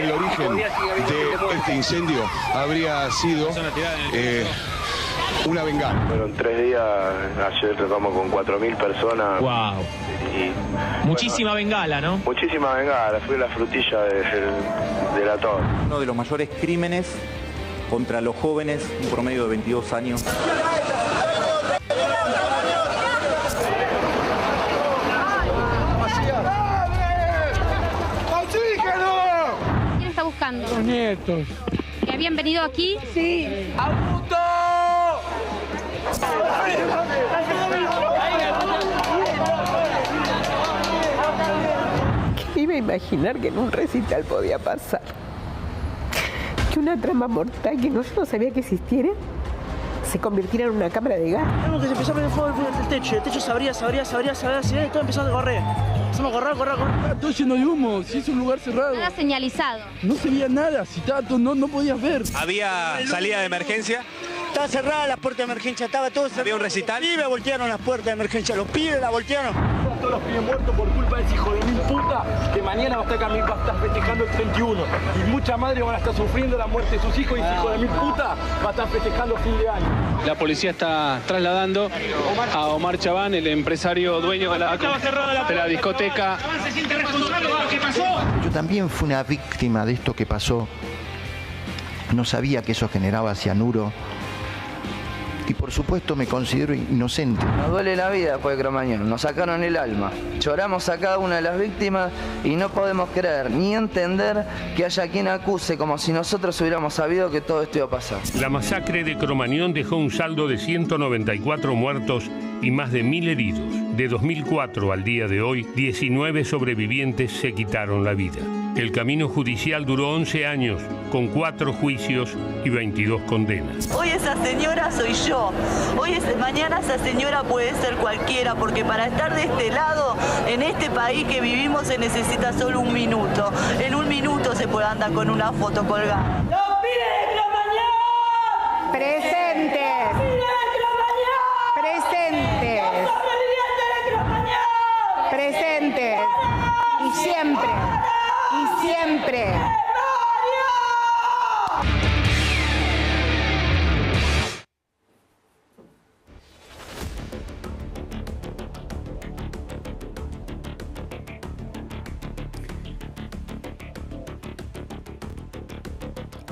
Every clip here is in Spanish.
el origen de este incendio habría sido una bengala. Fueron 3 días, ayer tocamos con 4.000 personas. Wow. Y, muchísima bengala, ¿no? Muchísima bengala, fue la frutilla de la torre. Uno de los mayores crímenes contra los jóvenes, un promedio de 22 años. ¿Quién está buscando? Los nietos. ¿Que habían venido aquí? Sí. ¡Augusto! ¿Quién iba a imaginar que en un recital podía pasar? Que una trama mortal que yo no sabía que existiera se convirtiera en una cámara de gas. Tenemos que empezar a prender fuego el techo se abría, y todo empezó a correr. Empezamos a correr. Estaba todo lleno de humo, si es un lugar cerrado. Nada señalizado. No se veía nada, si estaba todo, no podías ver. ¿Había salida de emergencia? Estaba cerrada la puerta de emergencia, estaba todo cerrado. ¿Había un recital? Los pibes voltearon las puertas de emergencia, los pibes la voltearon. Todos los pibes muertos por culpa de ese hijo de mil puta que mañana va a estar festejando el 31. Y muchas madres van a estar sufriendo la muerte de sus hijos y ese hijo de mil puta va a estar festejando fin de año. La policía está trasladando a Omar Chaván, el empresario dueño de la discoteca. ¿Se siente responsable de lo que pasó? Yo también fui una víctima de esto que pasó. No sabía que eso generaba cianuro. Y por supuesto me considero inocente. Nos duele la vida después de Cromañón, nos sacaron el alma. Lloramos a cada una de las víctimas y no podemos creer ni entender que haya quien acuse como si nosotros hubiéramos sabido que todo esto iba a pasar. La masacre de Cromañón dejó un saldo de 194 muertos y más de 1000 heridos. De 2004 al día de hoy, 19 sobrevivientes se quitaron la vida. El camino judicial duró 11 años, con 4 juicios y 22 condenas. Hoy esa señora soy yo. Mañana esa señora puede ser cualquiera, porque para estar de este lado, en este país que vivimos, se necesita solo un minuto. En un minuto se puede andar con una foto colgada. ¡Los pibes de Cromañón! ¡Presentes! ¡Presentes! ¡Presentes! Y siempre. Y siempre.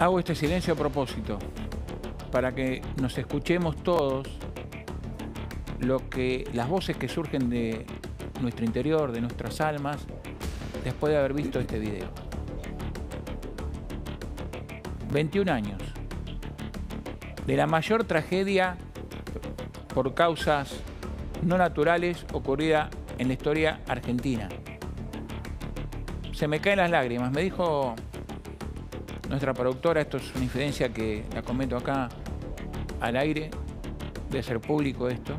Hago este silencio a propósito, para que nos escuchemos todos las voces que surgen de nuestro interior, de nuestras almas, después de haber visto este video. 21 años de la mayor tragedia por causas no naturales ocurrida en la historia argentina. Se me caen las lágrimas. Me dijo nuestra productora, esto es una infidencia que la comento acá al aire, debe ser público esto.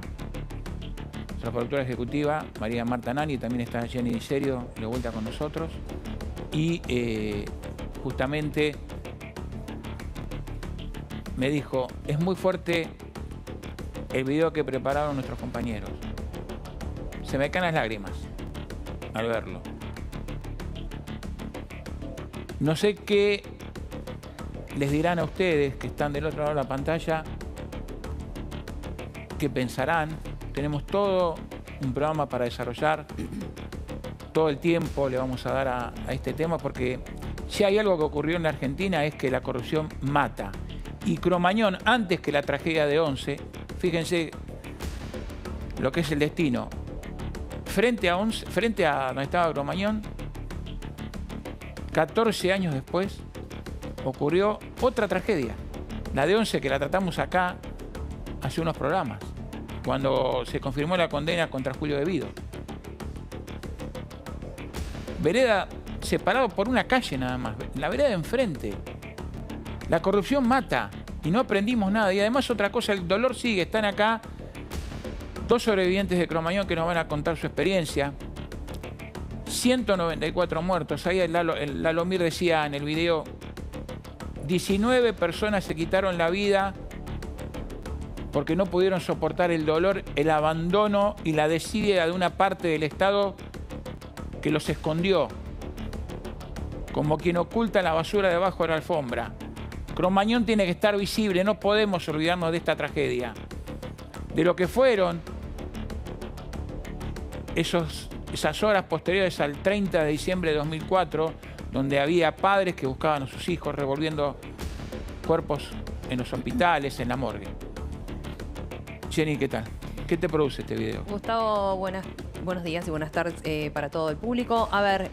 Nuestra productora ejecutiva, María Marta Nani, también está Jenny Di Serio de vuelta con nosotros. Y justamente me dijo, es muy fuerte el video que prepararon nuestros compañeros. Se me caen las lágrimas al verlo. No sé qué les dirán a ustedes que están del otro lado de la pantalla, qué pensarán. Tenemos todo un programa para desarrollar, todo el tiempo le vamos a dar a este tema, porque si hay algo que ocurrió en la Argentina es que la corrupción mata. Y Cromañón, antes que la tragedia de 11, fíjense lo que es el destino. Frente a donde estaba Cromañón, 14 años después, ocurrió otra tragedia. La de 11, que la tratamos acá hace unos programas, cuando se confirmó la condena contra Julio De Vido. Vereda separado por una calle nada más, la vereda de enfrente. La corrupción mata y no aprendimos nada. Y además otra cosa, el dolor sigue. Están acá 2 sobrevivientes de Cromañón que nos van a contar su experiencia. 194 muertos. Ahí el Lalo Mir decía en el video, 19 personas se quitaron la vida porque no pudieron soportar el dolor, el abandono y la desidia de una parte del Estado que los escondió. como quien oculta la basura debajo de la alfombra. Cromañón tiene que estar visible, no podemos olvidarnos de esta tragedia, de lo que fueron esas horas posteriores al 30 de diciembre de 2004, donde había padres que buscaban a sus hijos revolviendo cuerpos en los hospitales, en la morgue. Jenny, ¿qué tal? ¿Qué te produce este video? Gustavo, buenos días y buenas tardes para todo el público. A ver,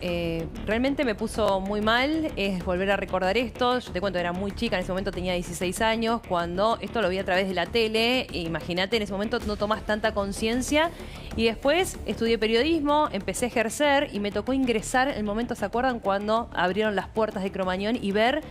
realmente me puso muy mal es volver a recordar esto. Yo te cuento, era muy chica, en ese momento tenía 16 años, cuando esto lo vi a través de la tele. Imagínate, en ese momento no tomás tanta conciencia. Y después estudié periodismo, empecé a ejercer y me tocó ingresar el momento, ¿se acuerdan? Cuando abrieron las puertas de Cromañón y ver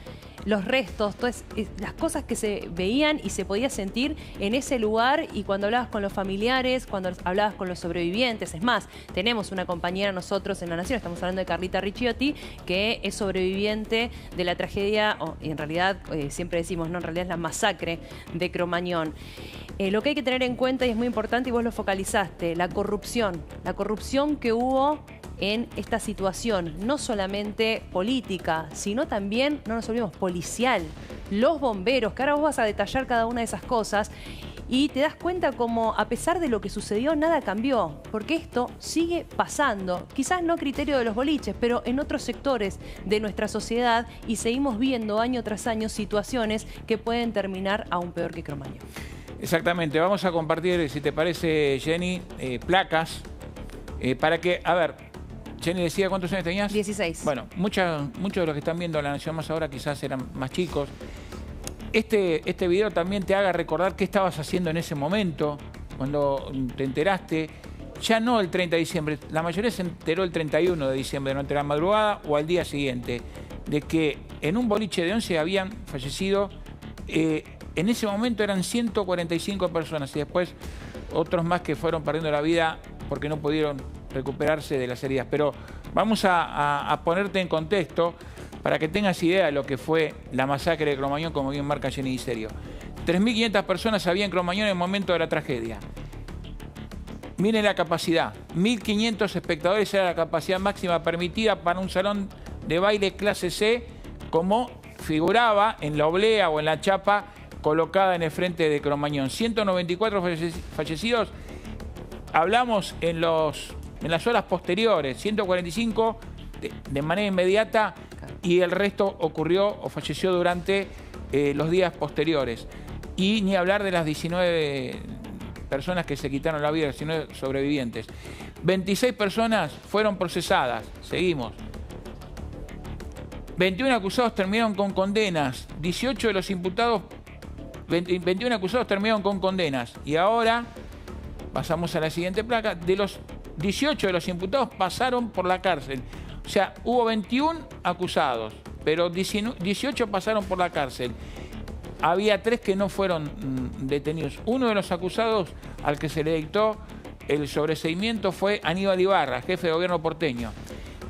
los restos, todas las cosas que se veían y se podía sentir en ese lugar, y cuando hablabas con los familiares, cuando hablabas con los sobrevivientes. Es más, tenemos una compañera nosotros en La Nación, estamos hablando de Carlita Ricciotti, que es sobreviviente de la tragedia, y en realidad siempre decimos, no, en realidad es la masacre de Cromañón. Lo que hay que tener en cuenta, y es muy importante, y vos lo focalizaste, la corrupción que hubo en esta situación, no solamente política, sino también, no nos olvidemos, policial, los bomberos, que ahora vos vas a detallar cada una de esas cosas, y te das cuenta como, a pesar de lo que sucedió, nada cambió, porque esto sigue pasando, quizás no a criterio de los boliches, pero en otros sectores de nuestra sociedad, y seguimos viendo año tras año situaciones que pueden terminar aún peor que Cromañón. Exactamente, vamos a compartir, si te parece, Jenny, placas, para que, a ver, Jenny decía, ¿cuántos años tenías? 16. Bueno, muchos de los que están viendo La Nación Más ahora quizás eran más chicos. Este video también te haga recordar qué estabas haciendo en ese momento, cuando te enteraste. Ya no el 30 de diciembre, la mayoría se enteró el 31 de diciembre, durante la madrugada o al día siguiente, de que en un boliche de 11 habían fallecido, en ese momento eran 145 personas, y después otros más que fueron perdiendo la vida porque no pudieron recuperarse de las heridas. Pero vamos a ponerte en contexto para que tengas idea de lo que fue la masacre de Cromañón, como bien marca Jenny Diserio. 3.500 personas había en Cromañón en el momento de la tragedia. Miren la capacidad, 1.500 espectadores era la capacidad máxima permitida para un salón de baile clase C, como figuraba en la oblea o en la chapa colocada en el frente de Cromañón. 194 fallecidos, hablamos en las horas posteriores, 145 de manera inmediata, y el resto ocurrió o falleció durante los días posteriores. Y ni hablar de las 19 personas que se quitaron la vida, 19 sobrevivientes. 26 personas fueron procesadas, seguimos. 21 acusados terminaron con condenas, 18 de los imputados, 21 acusados terminaron con condenas. Y ahora pasamos a la siguiente placa. De los 18 de los imputados pasaron por la cárcel. O sea, hubo 21 acusados, pero 18 pasaron por la cárcel. Había 3 que no fueron detenidos. Uno de los acusados al que se le dictó el sobreseimiento fue Aníbal Ibarra, jefe de gobierno porteño.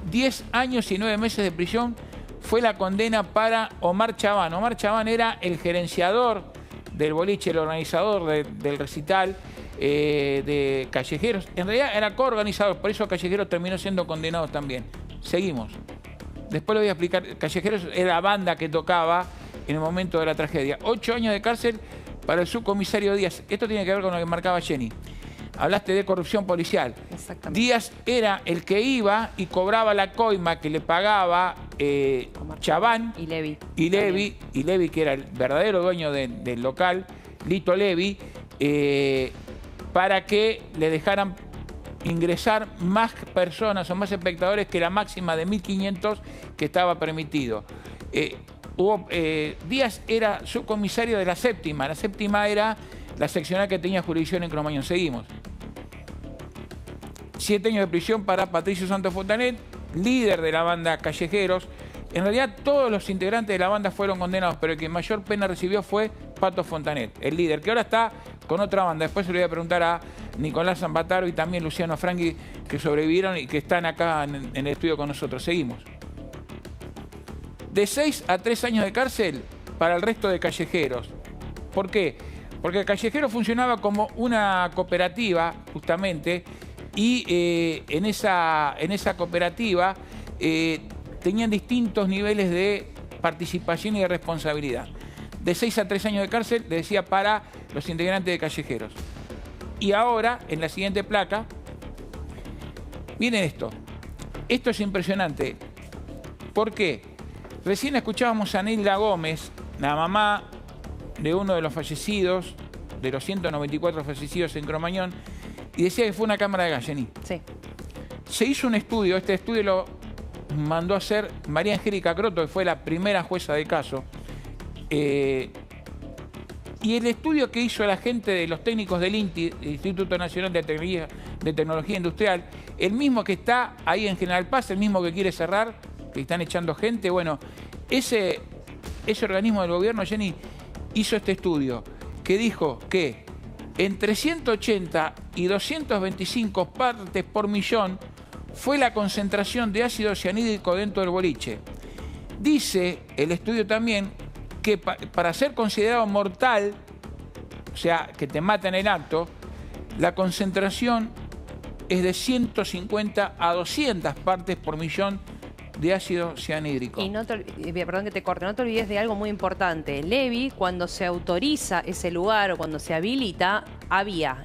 10 años y 9 meses de prisión fue la condena para Omar Chabán. Omar Chabán era el gerenciador del boliche, el organizador del recital de Callejeros. En realidad era coorganizador, por eso Callejeros terminó siendo condenado también. Seguimos. Después lo voy a explicar. Callejeros era la banda que tocaba en el momento de la tragedia. 8 años de cárcel para el subcomisario Díaz. Esto tiene que ver con lo que marcaba Jenny. Hablaste de corrupción policial. Exactamente. Díaz era el que iba y cobraba la coima que le pagaba Chabán y Levi, que era el verdadero dueño del local, Lito Levi, para que le dejaran ingresar más personas o más espectadores que la máxima de 1.500 que estaba permitido. Díaz era subcomisario de la séptima. La séptima era la seccional que tenía jurisdicción en Cromañón. Seguimos. 7 años de prisión para Patricio Santos Fontanet, líder de la banda Callejeros. En realidad todos los integrantes de la banda fueron condenados, pero el que mayor pena recibió fue Pato Fontanet, el líder, que ahora está con otra banda. Después se lo voy a preguntar a Nicolás Zambataro y también Luciano Frangui, que sobrevivieron y que están acá en el estudio con nosotros. Seguimos. De 6 a 3 años de cárcel para el resto de Callejeros. ¿Por qué? Porque Callejeros funcionaba como una cooperativa, justamente, y en esa cooperativa tenían distintos niveles de participación y de responsabilidad. De 6 a 3 años de cárcel, le decía, para los integrantes de Callejeros. Y ahora, en la siguiente placa, miren esto. Esto es impresionante. ¿Por qué? Recién escuchábamos a Nilda Gómez, la mamá de uno de los fallecidos, de los 194 fallecidos en Cromañón, y decía que fue una cámara de gas, Jenny. Sí. Se hizo un estudio, este estudio lo mandó a hacer María Angélica Croto, que fue la primera jueza del caso. Y el estudio que hizo la gente de los técnicos del INTI, el Instituto Nacional de Tecnología Industrial, el mismo que está ahí en General Paz, el mismo que quiere cerrar, que están echando gente, bueno, ese organismo del gobierno, Jenny, hizo este estudio que dijo que entre 180 y 225 partes por millón fue la concentración de ácido cianhídrico dentro del boliche. Dice el estudio también que para ser considerado mortal, o sea, que te mata en el acto, la concentración es de 150 a 200 partes por millón de ácido cianhídrico. Y perdón que te corte, no te olvides de algo muy importante. Levi, cuando se autoriza ese lugar o cuando se habilita, había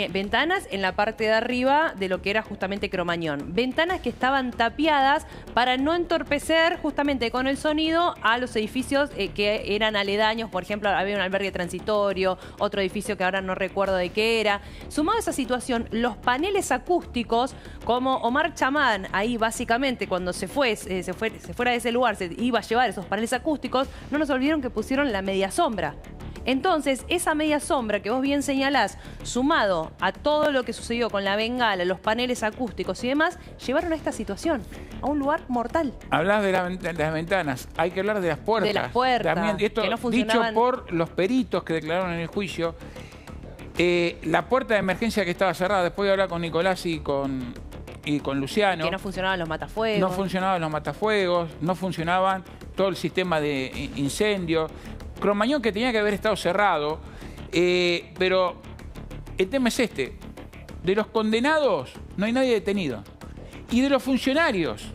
ventanas en la parte de arriba de lo que era justamente Cromañón. Ventanas que estaban tapiadas para no entorpecer justamente con el sonido a los edificios que eran aledaños. Por ejemplo, había un albergue transitorio, otro edificio que ahora no recuerdo de qué era. Sumado a esa situación, los paneles acústicos, como Omar Chamán, ahí básicamente cuando se fuera de ese lugar, se iba a llevar esos paneles acústicos, no nos olvidaron que pusieron la media sombra. Entonces, esa media sombra que vos bien señalás, sumado a todo lo que sucedió con la bengala, los paneles acústicos y demás, llevaron a esta situación, a un lugar mortal. Hablás de las ventanas, hay que hablar de las puertas. De las puertas, también, esto que no funcionaban. Dicho por los peritos que declararon en el juicio, la puerta de emergencia que estaba cerrada, después de hablar con Nicolás y con Luciano. Que no funcionaban los matafuegos. No funcionaban los matafuegos, no funcionaban todo el sistema de incendio. Cromañón que tenía que haber estado cerrado, pero el tema es este. De los condenados no hay nadie detenido. Y de los funcionarios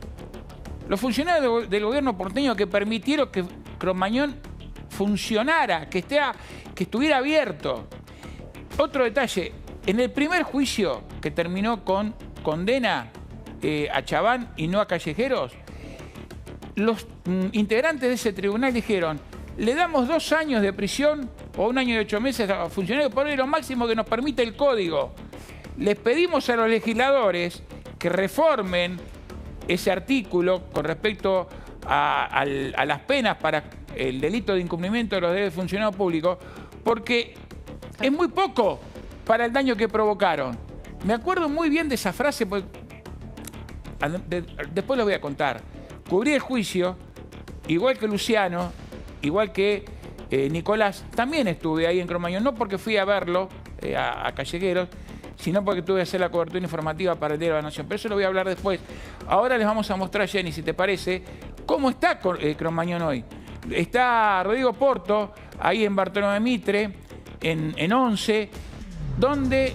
del gobierno porteño que permitieron que Cromañón funcionara, que estuviera abierto. Otro detalle, en el primer juicio que terminó con condena a Chaván y no a Callejeros, los integrantes de ese tribunal dijeron: le damos 2 años de prisión o 1 año y 8 meses a funcionarios por lo máximo que nos permite el código. Les pedimos a los legisladores que reformen ese artículo con respecto a las penas para el delito de incumplimiento de los deberes de funcionario público, porque es muy poco para el daño que provocaron. Me acuerdo muy bien de esa frase, pues, después lo voy a contar. Cubrí el juicio, igual que Luciano, igual que Nicolás, también estuve ahí en Cromañón, no porque fui a verlo a Callejeros, sino porque tuve que hacer la cobertura informativa para el Diario de la Nación. Pero eso lo voy a hablar después. Ahora les vamos a mostrar, Jenny, si te parece, cómo está Cromañón hoy. Está Rodrigo Porto, ahí en Bartolomé Mitre, en 11, donde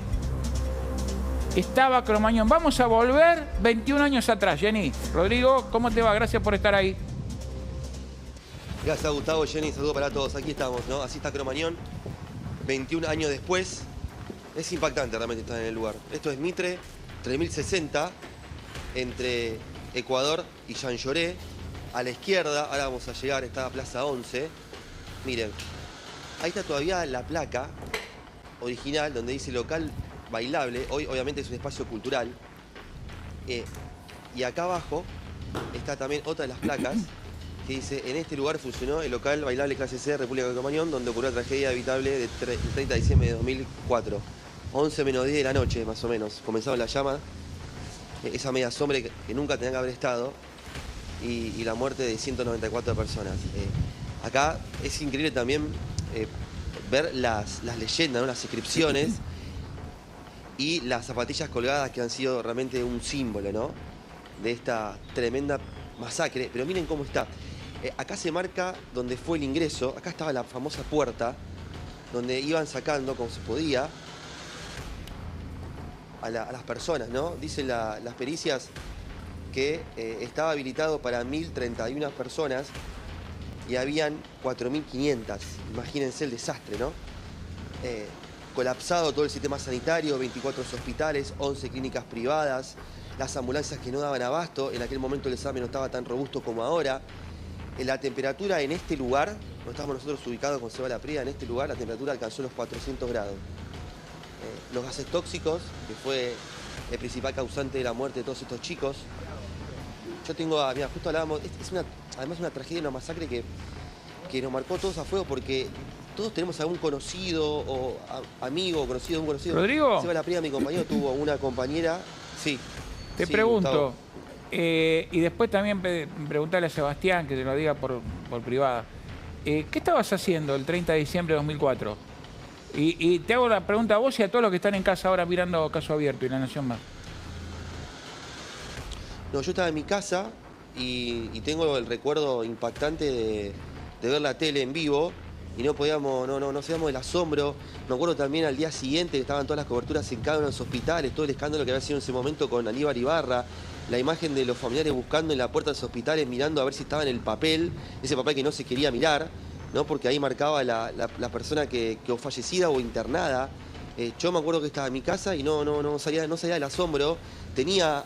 estaba Cromañón. Vamos a volver 21 años atrás, Jenny. Rodrigo, ¿cómo te va? Gracias por estar ahí. Gracias, Gustavo. Jenny, saludo para todos. Aquí estamos, ¿no? Así está Cromañón, 21 años después. Es impactante realmente estar en el lugar. Esto es Mitre, 3060, entre Ecuador y Jean Lloré. A la izquierda, ahora vamos a llegar, está Plaza 11. Miren, ahí está todavía la placa original donde dice local bailable. Hoy obviamente es un espacio cultural. Y acá abajo está también otra de las placas que dice: en este lugar funcionó el local bailable clase C de República de Cromañón, donde ocurrió la tragedia evitable de 30 de diciembre de 2004. 11 menos 10 de la noche, más o menos. Comenzaron las llamas. Esa media sombra que nunca tenía que haber estado. Y la muerte de 194 personas. Acá es increíble también ver las leyendas, ¿no? Las inscripciones y las zapatillas colgadas que han sido realmente un símbolo, ¿no? De esta tremenda masacre. Pero miren cómo está. Acá se marca donde fue el ingreso. Acá estaba la famosa puerta donde iban sacando como se podía a las personas, ¿no? Dicen las pericias que estaba habilitado para 1.031 personas y habían 4.500. Imagínense el desastre, ¿no? Colapsado todo el sistema sanitario, 24 hospitales, 11 clínicas privadas, las ambulancias que no daban abasto. En aquel momento el examen no estaba tan robusto como ahora. La temperatura en este lugar, donde estamos nosotros ubicados con Seba La Prida, en este lugar la temperatura alcanzó los 400 grados. Los gases tóxicos, que fue el principal causante de la muerte de todos estos chicos. Yo tengo, mira, justo hablábamos, además una tragedia, una masacre que nos marcó todos a fuego porque todos tenemos algún conocido o amigo, conocido, un conocido. ¿Rodrigo? Seba La Prida, mi compañero, tuvo una compañera, sí. Te pregunto, y después también preguntarle a Sebastián, que te lo diga por privada, ¿qué estabas haciendo el 30 de diciembre de 2004? Y te hago la pregunta a vos y a todos los que están en casa ahora mirando Caso Abierto y La Nación Más. No, yo estaba en mi casa y tengo el recuerdo impactante de ver la tele en vivo y no podíamos, no sabíamos del asombro. Me acuerdo también al día siguiente que estaban todas las coberturas en cada uno de los hospitales, todo el escándalo que había sido en ese momento con Aníbal Ibarra, la imagen de los familiares buscando en la puerta de los hospitales, mirando a ver si estaba en el papel, ese papel que no se quería mirar, ¿no? Porque ahí marcaba la persona que o fallecida o internada. Yo me acuerdo que estaba en mi casa y no salía del asombro. Tenía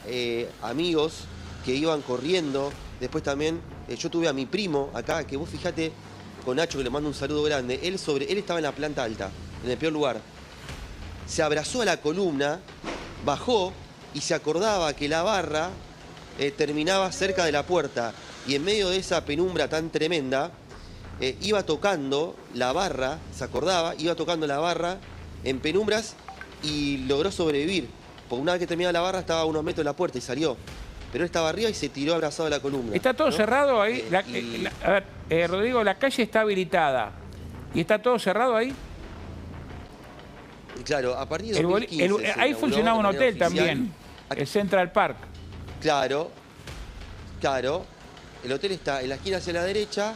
amigos que iban corriendo. Después también yo tuve a mi primo acá, que vos fijate, con Nacho, que le mando un saludo grande. Él estaba en la planta alta, en el peor lugar. Se abrazó a la columna, bajó y se acordaba que la barra terminaba cerca de la puerta. Y en medio de esa penumbra tan tremenda, iba tocando la barra, se acordaba, iba tocando la barra en penumbras y logró sobrevivir. Porque una vez que terminaba la barra estaba a unos metros de la puerta y salió. Pero él estaba arriba y se tiró abrazado a la columna. ¿Está todo cerrado ahí? A ver, Rodrigo, la calle está habilitada. ¿Y está todo cerrado ahí? Claro, a partir de 2015 ahí funcionaba un hotel también, el Central Park. Claro. El hotel está en la esquina hacia la derecha.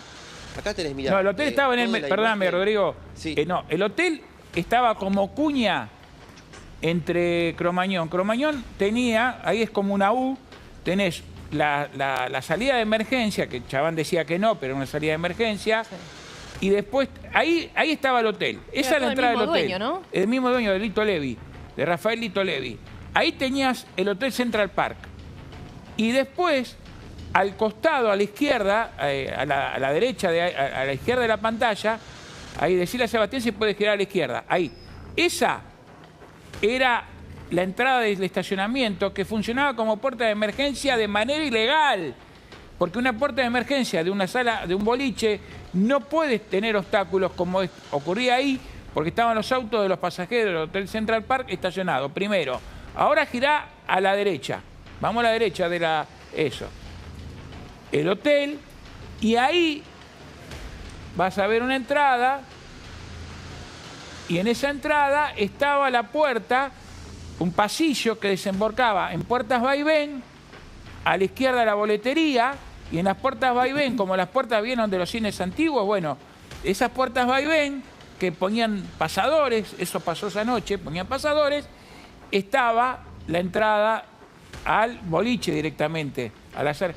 Acá tenés, mirá. No, el hotel estaba en el... Perdóname, Rodrigo. Sí. No, el hotel estaba como cuña entre Cromañón. Cromañón tenía, ahí es como una U, tenés la salida de emergencia, que Chaván decía que no, pero una salida de emergencia. Sí. Y después, ahí estaba el hotel. Esa es la entrada del hotel. Dueño, ¿no? El mismo dueño de Lito Levi, de Rafael Lito Levi. Ahí tenías el Hotel Central Park. Y después, al costado, a la izquierda, a la derecha, a la izquierda de la pantalla, ahí decirle a Sebastián si puede girar a la izquierda. Ahí. Esa era la entrada del estacionamiento que funcionaba como puerta de emergencia de manera ilegal. Porque una puerta de emergencia de una sala, de un boliche, no puede tener obstáculos como ocurría ahí, porque estaban los autos de los pasajeros del Hotel Central Park estacionados. Primero, ahora girá a la derecha. Vamos a la derecha de eso. El hotel, y ahí vas a ver una entrada, y en esa entrada estaba la puerta, un pasillo que desembarcaba en Puertas Vaivén, a la izquierda la boletería, y en las Puertas Vaivén, como las puertas vieron de los cines antiguos, bueno, esas Puertas Vaivén que ponían pasadores, eso pasó esa noche, ponían pasadores, estaba la entrada al boliche directamente, al hacer...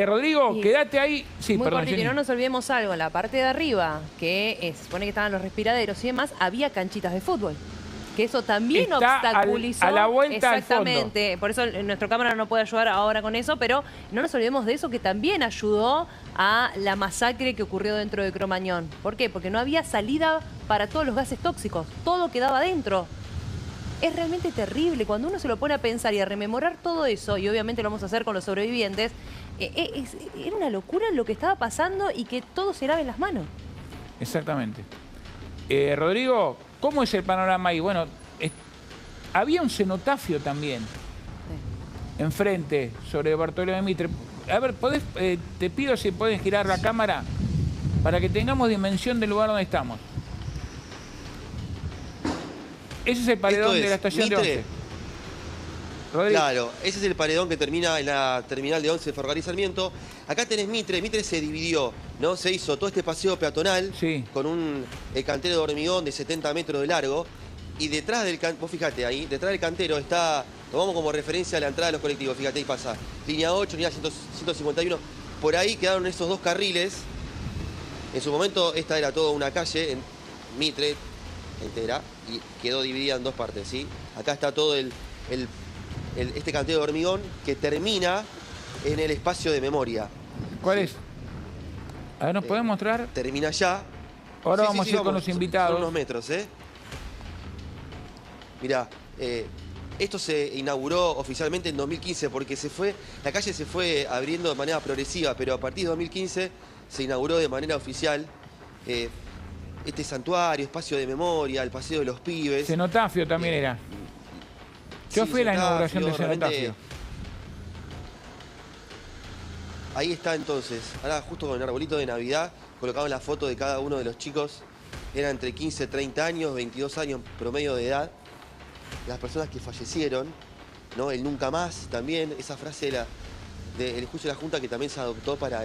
Rodrigo, quédate ahí. Sí, muy perdón, cortito, y no nos olvidemos algo, en la parte de arriba, que se supone que estaban los respiraderos y demás, había canchitas de fútbol. Que eso también obstaculizó. A la vuelta exactamente, al fondo. Por eso nuestra cámara no puede ayudar ahora con eso, pero no nos olvidemos de eso, que también ayudó a la masacre que ocurrió dentro de Cromañón. ¿Por qué? Porque no había salida para todos los gases tóxicos, todo quedaba dentro. Es realmente terrible cuando uno se lo pone a pensar y a rememorar todo eso, y obviamente lo vamos a hacer con los sobrevivientes. Era una locura lo que estaba pasando y que todo se lave en las manos. Exactamente. Rodrigo, ¿cómo es el panorama ahí? Bueno, había un cenotafio también, enfrente, sobre Bartolomé Mitre. A ver, te pido si pueden girar la cámara para que tengamos dimensión del lugar donde estamos. Ese es el paredón de la estación Mitre. de 11. Rodrigo. Claro, ese es el paredón que termina en la terminal de 11 de Ferrocarril Sarmiento. Acá tenés Mitre. Mitre se dividió, ¿no? Se hizo todo este paseo peatonal con un cantero de hormigón de 70 metros de largo. Y detrás del cantero, vos fijate ahí, detrás del cantero está Tomamos como referencia la entrada de los colectivos, fíjate, ahí pasa línea 8, línea 151. Por ahí quedaron esos dos carriles. En su momento esta era toda una calle en Mitre entera y quedó dividida en dos partes, ¿sí? Acá está todo este canteo de hormigón que termina en el espacio de memoria. ¿Cuál es? A ver, ¿nos podés mostrar? Termina allá. Ahora vamos a ir con los invitados. Son unos metros, ¿eh? Mirá, esto se inauguró oficialmente en 2015 porque la calle se fue abriendo de manera progresiva, pero a partir de 2015 se inauguró de manera oficial este santuario, espacio de memoria, el paseo de los pibes. Cenotafio también era. Yo fui a la inauguración de Cenotafio. Ahí está entonces, ahora justo con el arbolito de Navidad, colocaban la foto de cada uno de los chicos. Eran entre 15 y 30 años, 22 años promedio de edad. Las personas que fallecieron, ¿no? El nunca más también, esa frase del juicio de la Junta que también se adoptó para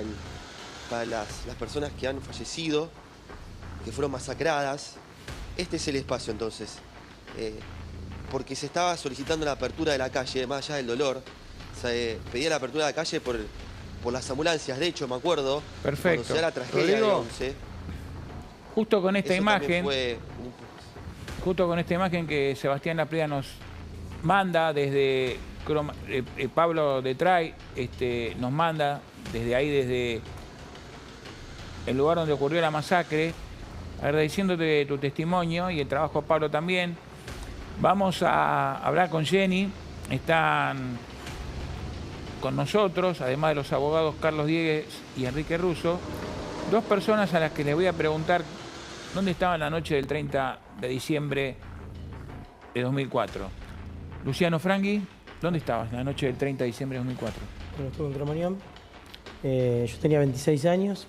las personas que han fallecido, que fueron masacradas. Este es el espacio entonces, porque se estaba solicitando la apertura de la calle, más allá del dolor. Se pedía la apertura de la calle por las ambulancias, de hecho me acuerdo. Perfecto. Cuando se da la tragedia del 11. Justo con esta imagen, fue justo con esta imagen que Sebastián Laprida nos manda desde Pablo Detray, nos manda desde ahí, desde el lugar donde ocurrió la masacre, agradeciéndote tu testimonio y el trabajo de Pablo también. Vamos a hablar con Jenny, están con nosotros, además de los abogados Carlos Diegues y Enrique Russo, dos personas a las que les voy a preguntar dónde estaban la noche del 30 de diciembre de 2004. Luciano Frangui, ¿dónde estabas la noche del 30 de diciembre de 2004? Bueno, estuve en Cromañón. Yo tenía 26 años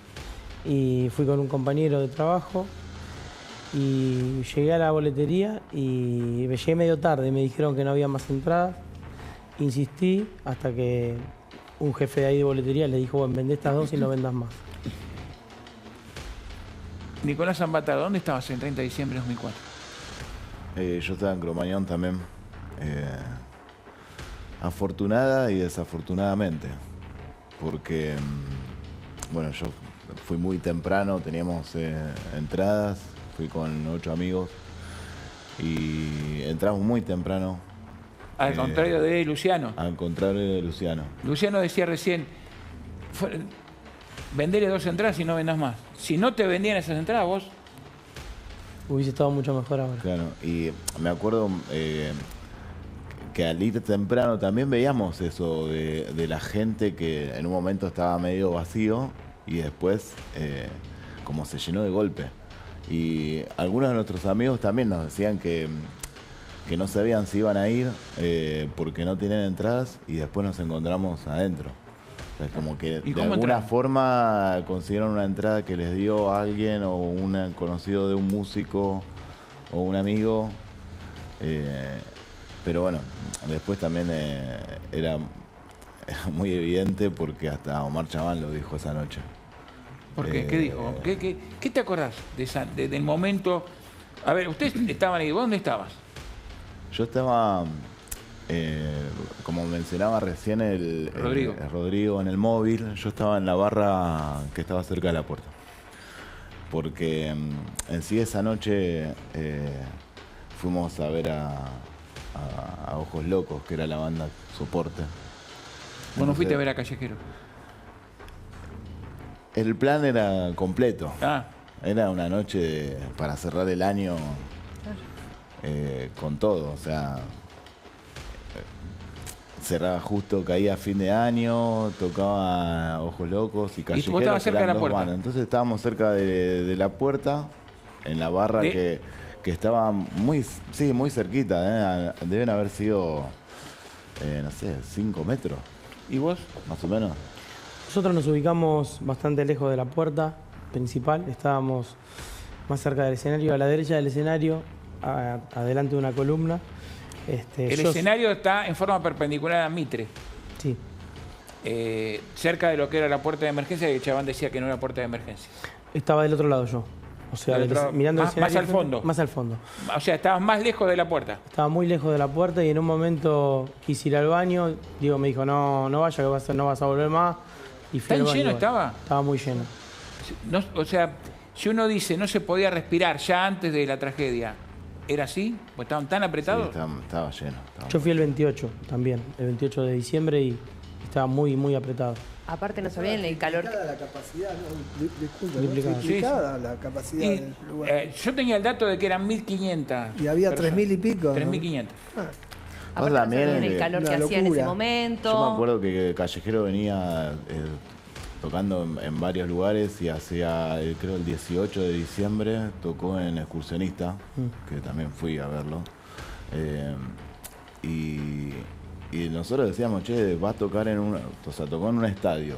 y fui con un compañero de trabajo y llegué a la boletería y me llegué medio tarde. Me dijeron que no había más entradas. Insistí hasta que un jefe de ahí de boletería le dijo, bueno, vendé estas dos y no vendas más. Nicolás Zambata, ¿dónde estabas el 30 de diciembre de 2004? Yo estaba en Cromañón también. Afortunada y desafortunadamente. Porque, bueno, yo fui muy temprano, teníamos entradas, fui con 8 amigos y entramos muy temprano. Al contrario de Luciano. Al contrario de Luciano. Luciano decía recién, venderle 2 entradas y no vendas más. Si no te vendían esas entradas, vos... Hubiese estado mucho mejor ahora. Claro, y me acuerdo que al ir temprano también veíamos eso de la gente que en un momento estaba medio vacío y después como se llenó de golpe. Y algunos de nuestros amigos también nos decían que no sabían si iban a ir porque no tenían entradas y después nos encontramos adentro. O sea, como que de alguna forma consiguieron una entrada que les dio a alguien o un conocido de un músico o un amigo. Pero bueno, después también era muy evidente porque hasta Omar Chabán lo dijo esa noche. ¿Por qué? ¿Qué dijo? ¿Qué te acordás del momento? A ver, ustedes estaban ahí, ¿vos dónde estabas? Yo estaba, como mencionaba recién Rodrigo en el móvil, yo estaba en la barra que estaba cerca de la puerta. Porque en sí esa noche fuimos a ver a Ojos Locos, que era la banda soporte. ¿Vos no fuiste a ver a Callejero? El plan era completo. Ah. Era una noche para cerrar el año con todo, o sea, cerraba justo, caía fin de año, tocaba Ojos Locos y Callejero. ¿Y vos estabas cerca de la puerta? Entonces estábamos cerca de la puerta, en la barra que estaba muy cerquita, deben haber sido, no sé, 5 metros. ¿Y vos? Más o menos. Nosotros nos ubicamos bastante lejos de la puerta principal, estábamos más cerca del escenario, a la derecha del escenario, adelante de una columna. El escenario está en forma perpendicular a Mitre. Sí. Cerca de lo que era la puerta de emergencia, que Chabán decía que no era puerta de emergencia. Estaba del otro lado yo. O sea, mirando el escenario. Más al fondo. Más al fondo. O sea, estabas más lejos de la puerta. Estaba muy lejos de la puerta y en un momento quise ir al baño. Diego me dijo, no vaya, que no vas a volver más. Y fui al baño. ¿Tan lleno estaba? Estaba muy lleno. No, o sea, si uno dice no se podía respirar ya antes de la tragedia, ¿era así? ¿O estaban tan apretados? Sí, estaba lleno. Yo fui el 28 también, el 28 de diciembre y estaba muy, muy apretado. Aparte no se olviden el calor. La capacidad, ¿no? Disculpe, Duplicada. la capacidad del lugar. Yo tenía el dato de que eran 1.500. Y había 3.000 y pico. 3.500. Aparte no se olviden el calor que hacía en ese momento. Yo me acuerdo que Callejero venía tocando en varios lugares y hacía, creo, el 18 de diciembre tocó en Excursionista, que también fui a verlo. Y nosotros decíamos, che, va a tocar tocó en un estadio,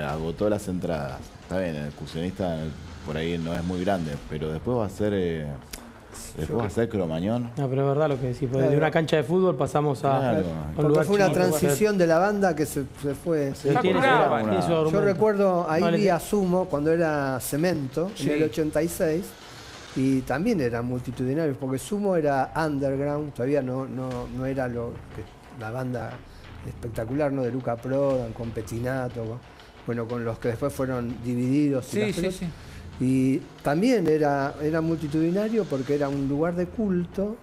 agotó las entradas. Está bien, el Excursionista por ahí no es muy grande, pero después va a ser Cromañón. No, pero es verdad lo que decís, porque de una cancha de fútbol pasamos a un lugar fue una transición de la banda que se fue. Yo recuerdo, ahí vi a Sumo cuando era Cemento, en el 86. Y también eran multitudinarios, porque Sumo era underground, todavía no era la banda espectacular, ¿no? De Luca Prodan, con Petinato, bueno, con los que después fueron divididos. Sí. Y también era multitudinario porque era un lugar de culto.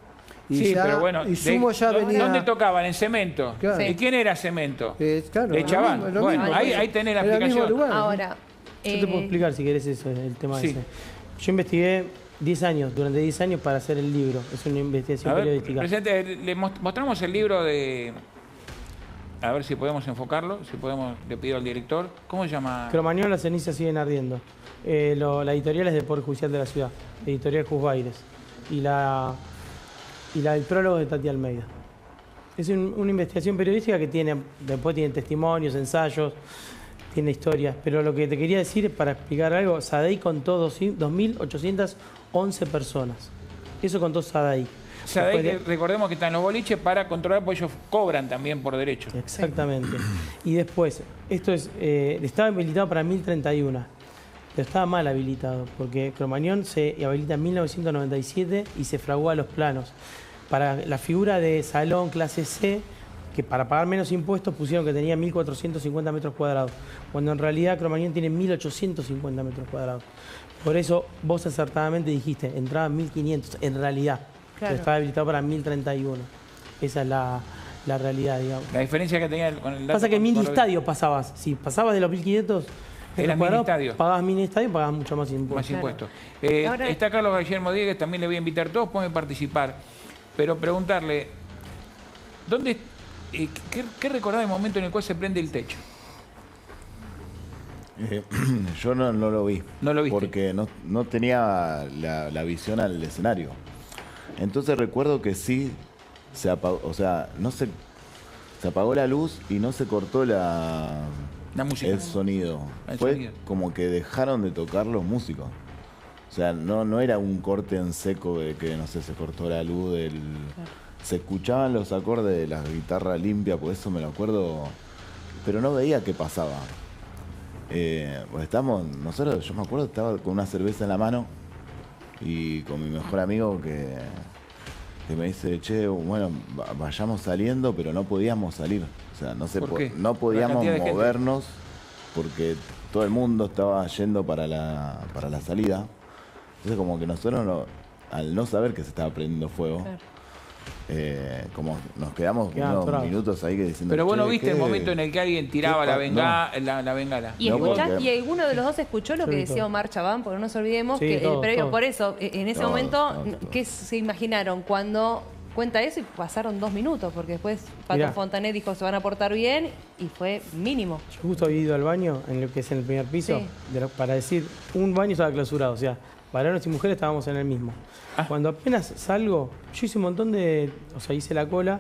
Y pero bueno, y Sumo ya venía... ¿Dónde tocaban? ¿En Cemento? Claro. ¿Y quién era Cemento? Claro, de Chaván. Bueno, ahí tenés la explicación. Ahora, yo te puedo explicar si querés eso, el tema ese. Yo investigué 10 años, durante 10 años para hacer el libro. Es una investigación periodística. Presidente, le mostramos el libro de... A ver si podemos enfocarlo, le pido al director. ¿Cómo se llama? Cromañón, las cenizas siguen ardiendo. La editorial es del Poder Judicial de la Ciudad, editorial Juzbaires. Y el prólogo de Tati Almeida. Es una investigación periodística que después tiene testimonios, ensayos, tiene historias. Pero lo que te quería decir, para explicar algo, Sadei contó 2.811 personas. Eso contó Sadei. Sadei, que recordemos que están los boliches para controlar, porque ellos cobran también por derecho. Exactamente. Y después, esto estaba habilitado para 1.031. Pero estaba mal habilitado, porque Cromañón se habilita en 1997 y se fragua los planos. Para la figura de salón clase C, que para pagar menos impuestos pusieron que tenía 1.450 metros cuadrados, cuando en realidad Cromañón tiene 1.850 metros cuadrados. Por eso vos acertadamente dijiste, entraba 1.500, en realidad. Claro. Pero estaba habilitado para 1.031. Esa es la realidad, digamos. La diferencia que tenía con el dato... Pasa que mini estadio pasabas. Si pasabas de los 1.500... Era mini estadio. Pagabas mini estadio, pagabas mucho más impuestos. Más impuestos. Está Carlos Guillermo Diegues, también le voy a invitar a todos, pueden participar. Pero preguntarle, ¿qué recordás del momento en el cual se prende el techo? Yo no lo vi. ¿No lo viste? Porque no tenía la visión al escenario. Entonces recuerdo que sí se apagó, o sea, se apagó la luz y no se cortó la música. El sonido. Fue como que dejaron de tocar los músicos. O sea, no era un corte en seco de que, no sé, se cortó la luz del... Claro. Se escuchaban los acordes de la guitarra limpia, por eso me lo acuerdo, pero no veía qué pasaba. Pues yo me acuerdo, estaba con una cerveza en la mano y con mi mejor amigo que me dice, che, bueno, vayamos saliendo, pero no podíamos salir. O sea, no podíamos movernos porque todo el mundo estaba yendo para la salida. Entonces como que nosotros, al no saber que se estaba prendiendo fuego, claro, como nos quedamos unos minutos ahí que diciendo... Pero vos no viste el momento en el que alguien tiraba la bengala. ¿Y alguno de los dos escuchó lo que decía Omar Chaván? Porque no nos olvidemos que el previo, por eso, en ese momento, ¿qué se imaginaron cuando cuenta eso? Y pasaron 2 minutos, porque después Pato Fontanet dijo se van a portar bien y fue mínimo. Yo justo había ido al baño, en lo que es en el primer piso, para decir, un baño estaba clausurado, o sea, varones y mujeres estábamos en el mismo. Cuando apenas salgo, yo hice un montón hice la cola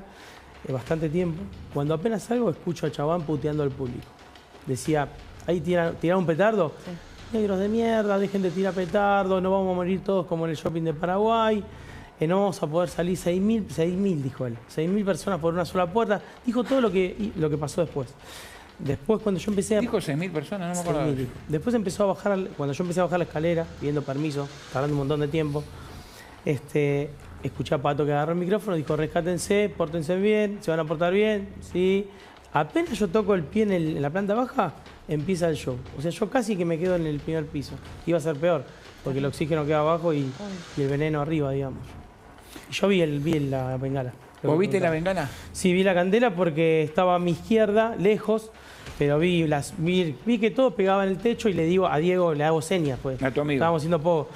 bastante tiempo. Cuando apenas salgo, escucho a Chaván puteando al público. Decía, ahí tiraron un petardo. Sí. Negros de mierda, dejen de tirar petardo, no vamos a morir todos como en el shopping de Paraguay. No vamos a poder salir 6.000, dijo él. 6.000 personas por una sola puerta. Dijo todo lo que pasó después. Después, cuando yo empecé a... Dijo 6.000 personas, no me acuerdo. 6.000. Después empezó a bajar, cuando yo empecé a bajar la escalera, pidiendo permiso, tardando un montón de tiempo, escuché a Pato que agarró el micrófono, dijo, rescátense, pórtense bien, se van a portar bien, ¿sí? Apenas yo toco el pie en la planta baja, empieza el show. O sea, yo casi que me quedo en el primer piso. Iba a ser peor, porque el oxígeno queda abajo y el veneno arriba, digamos. Y yo vi la bengala. ¿Vos viste la bengala? Sí, vi la candela porque estaba a mi izquierda, lejos, pero vi que todo pegaba en el techo y le digo a Diego, le hago señas, pues. A tu amigo. Estábamos haciendo poco.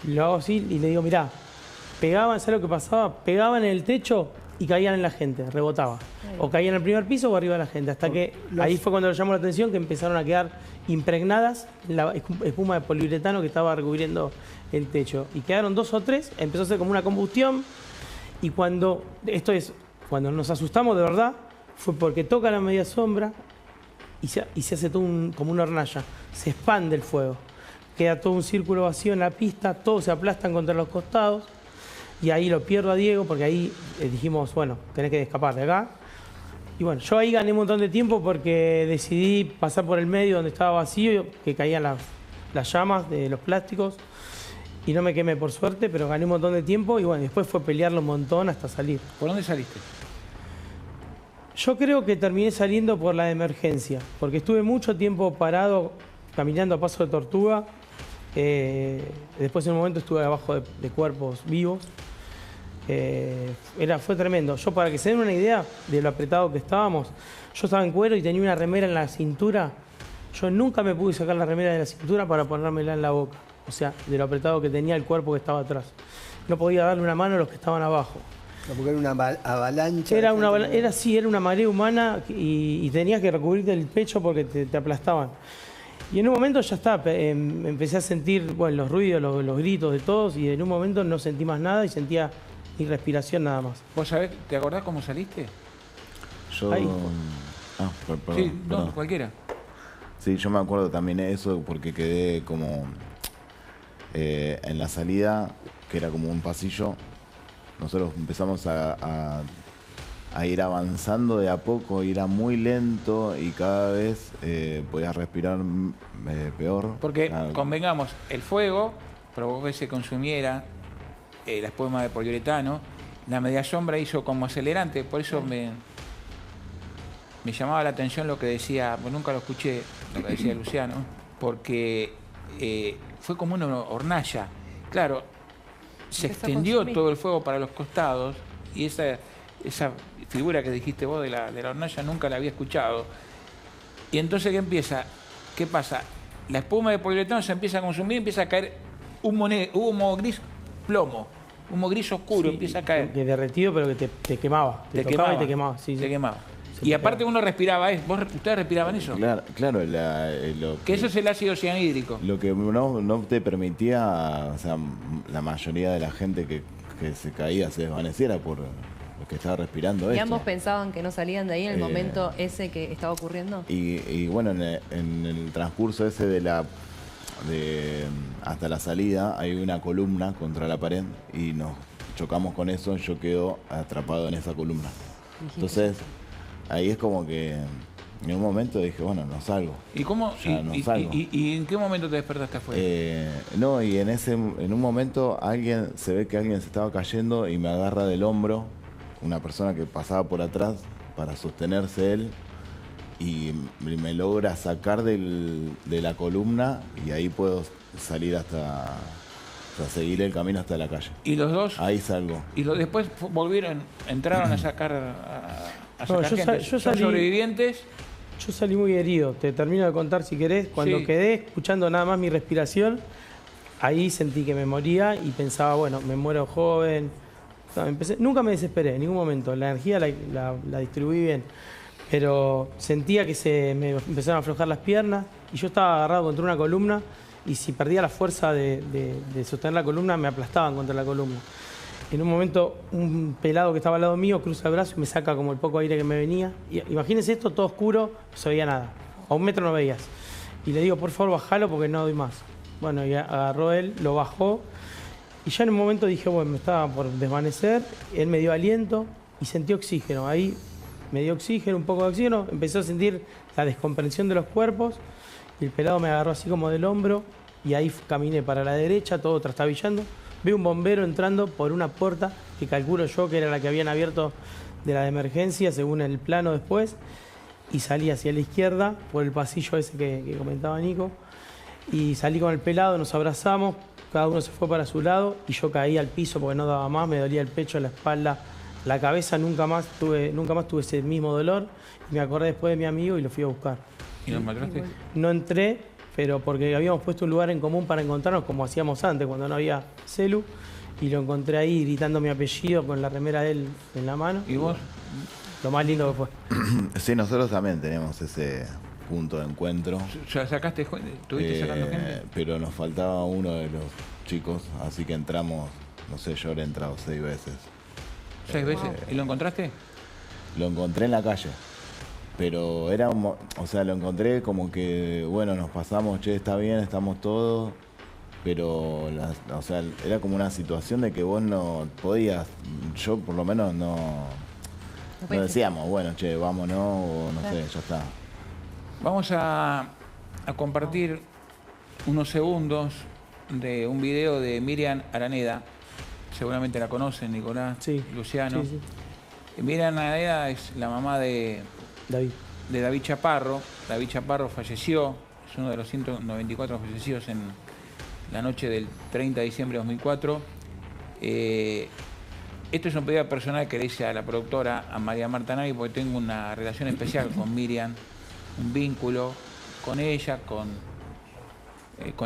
Lo hago así y le digo, mirá, pegaban, ¿sabes lo que pasaba? Pegaban en el techo y caían en la gente, rebotaba. O caían en el primer piso o arriba de la gente. Hasta que ahí fue cuando le llamó la atención que empezaron a quedar impregnadas la espuma de poliuretano que estaba recubriendo el techo. Y quedaron 2 o 3, empezó a ser como una combustión. Y cuando nos asustamos de verdad, fue porque toca la media sombra y se hace todo como una hornalla. Se expande el fuego. Queda todo un círculo vacío en la pista, todos se aplastan contra los costados. Y ahí lo pierdo a Diego porque ahí dijimos, bueno, tenés que escapar de acá. Y bueno, yo ahí gané un montón de tiempo porque decidí pasar por el medio donde estaba vacío, que caían las llamas de los plásticos. Y no me quemé por suerte, pero gané un montón de tiempo y bueno, después fue pelearlo un montón hasta salir. ¿Por dónde saliste? Yo creo que terminé saliendo por la emergencia, porque estuve mucho tiempo parado, caminando a paso de tortuga. Después en un momento estuve abajo de cuerpos vivos. Fue tremendo. Yo, para que se den una idea de lo apretado que estábamos, yo estaba en cuero y tenía una remera en la cintura. Yo nunca me pude sacar la remera de la cintura para ponérmela en la boca. O sea, de lo apretado que tenía el cuerpo que estaba atrás. No podía darle una mano a los que estaban abajo. No, porque era una avalancha. Era una marea humana y tenías que recubrirte el pecho porque te aplastaban. Y en un momento ya está, empecé a sentir los ruidos, los gritos de todos y en un momento no sentí más nada y sentía mi respiración nada más. ¿Vos sabés, te acordás cómo saliste? Yo... Perdón, sí, no, cualquiera. Sí, yo me acuerdo también de eso porque quedé como... en la salida, que era como un pasillo, nosotros empezamos a ir avanzando de a poco, y era muy lento y cada vez podías respirar peor. Porque, convengamos, el fuego provocó que se consumiera la espuma de poliuretano, la media sombra hizo como acelerante, por eso me llamaba la atención lo que decía, pues nunca lo escuché, lo que decía Luciano, porque... fue como una hornalla. Claro, se extendió todo el fuego para los costados y esa figura que dijiste vos de la hornalla nunca la había escuchado. Y entonces, ¿qué pasa? La espuma de poliuretano se empieza a consumir y empieza a caer humo gris plomo, humo gris oscuro, sí, empieza a caer. Que derretido, pero que te quemaba. Te tocaba y te quemaba. Sí, te quemaba. Y aparte uno respiraba eso. ¿Ustedes respiraban eso? Claro, que eso es el ácido cianhídrico. Lo que no te permitía, o sea, la mayoría de la gente que se caía se desvaneciera por lo que estaba respirando. ¿Y ambos pensaban que no salían de ahí en el momento ese que estaba ocurriendo? Y bueno, en el transcurso ese hasta la salida hay una columna contra la pared y nos chocamos con eso, yo quedo atrapado en esa columna. Entonces... ahí es como que en un momento dije, bueno, no salgo. ¿Y cómo? ¿Y en qué momento te despertaste afuera? No, y en un momento se ve que alguien se estaba cayendo y me agarra del hombro, una persona que pasaba por atrás para sostenerse él, y me logra sacar de la columna y ahí puedo salir hasta seguir el camino hasta la calle. ¿Y los dos? Ahí salgo. ¿Y después entraron a sacar... ¿Son sobrevivientes? Yo salí muy herido, te termino de contar si querés. Cuando quedé escuchando nada más mi respiración, ahí sentí que me moría y pensaba, bueno, me muero joven. Nunca me desesperé en ningún momento, la energía la distribuí bien, pero sentía que me empezaron a aflojar las piernas y yo estaba agarrado contra una columna y si perdía la fuerza de sostener la columna, me aplastaban contra la columna. En un momento, un pelado que estaba al lado mío cruza el brazo y me saca como el poco aire que me venía. Y imagínense esto, todo oscuro, no se veía nada. A 1 metro no veías. Y le digo, por favor, bajalo porque no doy más. Bueno, y agarró él, lo bajó. Y ya en un momento dije, bueno, me estaba por desvanecer. Él me dio aliento y sentí oxígeno. Ahí me dio oxígeno, un poco de oxígeno. Empecé a sentir la descomprensión de los cuerpos, y el pelado me agarró así como del hombro, y ahí caminé para la derecha, todo trastabillando. Veo un bombero entrando por una puerta que calculo yo que era la que habían abierto de la de emergencia, según el plano después, y salí hacia la izquierda, por el pasillo ese que comentaba Nico, y salí con el pelado, nos abrazamos, cada uno se fue para su lado, y yo caí al piso porque no daba más, me dolía el pecho, la espalda, la cabeza, nunca más tuve ese mismo dolor, y me acordé después de mi amigo y lo fui a buscar. ¿Y lo encontraste? No entré, pero porque habíamos puesto un lugar en común para encontrarnos, como hacíamos antes, cuando no había celu, y lo encontré ahí gritando mi apellido con la remera de él en la mano. ¿Y vos? Lo más lindo que fue. Sí, nosotros también tenemos ese punto de encuentro. ¿Ya sacaste, estuviste sacando gente? Pero nos faltaba uno de los chicos, así que entramos, no sé, yo he entrado 6 veces. 6 veces. ¿Y lo encontraste? Lo encontré en la calle. Pero era o sea, lo encontré como que, bueno, nos pasamos, che, está bien, estamos todos, pero, o sea, era como una situación de que vos no podías, yo por lo menos no decíamos, bueno, che, vámonos, o no sé, ya está. Vamos a compartir unos segundos de un video de Miriam Araneda, seguramente la conocen, Nicolás, sí, Luciano. Sí, sí. Miriam Araneda es la mamá de David Chaparro. David Chaparro falleció, es uno de los 194 fallecidos en la noche del 30 de diciembre de 2004. Esto es un pedido personal que le hice a la productora, a María Marta Nagui, porque tengo una relación especial con Miriam, un vínculo con ella, con